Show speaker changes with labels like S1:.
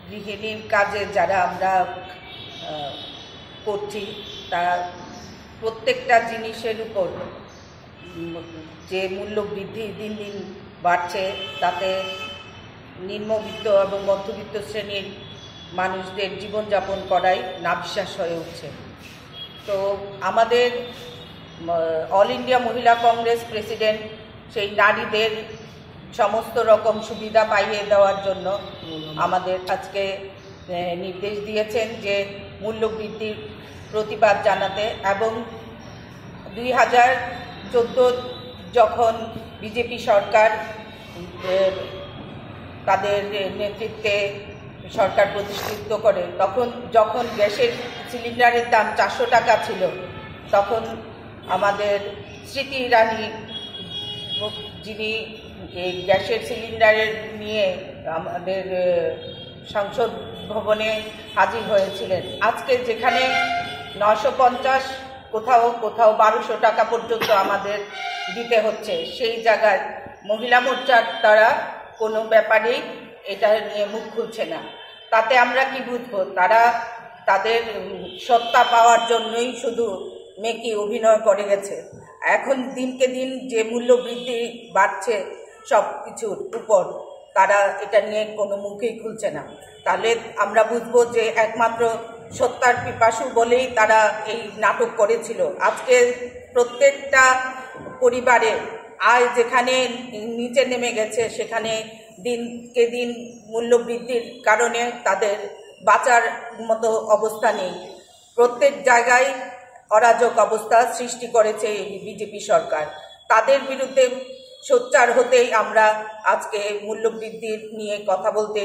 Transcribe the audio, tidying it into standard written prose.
S1: গৃহিণীর কাজে যারা আমরা করছি তারা প্রত্যেকটা জিনিসের উপর যে মূল্য বৃদ্ধি দিন দিন বাড়ছে, তাতে নিম্নবিত্ত এবং মধ্যবিত্ত শ্রেণীর মানুষদের জীবনযাপন করাই নাভিশ্বাস হয়ে উঠছে। তো আমাদের অল ইন্ডিয়া মহিলা কংগ্রেস প্রেসিডেন্ট সেই নারীদের সমস্ত রকম সুবিধা পাইয়ে দেওয়ার জন্য আমাদের আজকে নির্দেশ দিয়েছেন যে মূল্যবৃদ্ধির প্রতিবাদ জানাতে, এবং 2014 যখন বিজেপি সরকার তাদের নেতৃত্বে সরকার প্রতিষ্ঠিত করে, যখন গ্যাসের সিলিন্ডারের দাম 400 টাকা ছিল, তখন আমাদের স্মৃতি ইরানি, যিনি এই গ্যাসের সিলিন্ডারের নিয়ে আমাদের সংসদ ভবনে হাজির হয়েছিলেন। আজকে যেখানে 950, কোথাও 1200 টাকা পর্যন্ত আমাদের দিতে হচ্ছে, সেই জায়গায় মহিলা মোর্চার তারা কোনো ব্যাপারেই এটা নিয়ে মুখ খুলছে না। তাতে আমরা কি বুঝবো? তারা তাদের সত্তা পাওয়ার জন্যই শুধু মেকি অভিনয় করে গেছে। এখন দিনকে দিন যে মূল্য বৃদ্ধি বাড়ছে সব কিছুর উপর, তারা এটা নিয়ে কোনো মুখেই খুলছে না। তাহলে আমরা বুঝবো যে একমাত্র সত্তার পিপাসু বলেই তারা এই নাটক করেছিল। আজকে প্রত্যেকটা পরিবারে আয় যেখানে নিচে নেমে গেছে, সেখানে দিনকে দিন মূল্য বৃদ্ধির কারণে তাদের বাঁচার মতো অবস্থা নেই। প্রত্যেক জায়গায় অরাজক অবস্থা সৃষ্টি করেছে এই বিজেপি সরকার। তাদের বিরুদ্ধে সোচ্চার হতেই আমরা আজকে মূল্যবৃদ্ধির নিয়ে কথা বলতে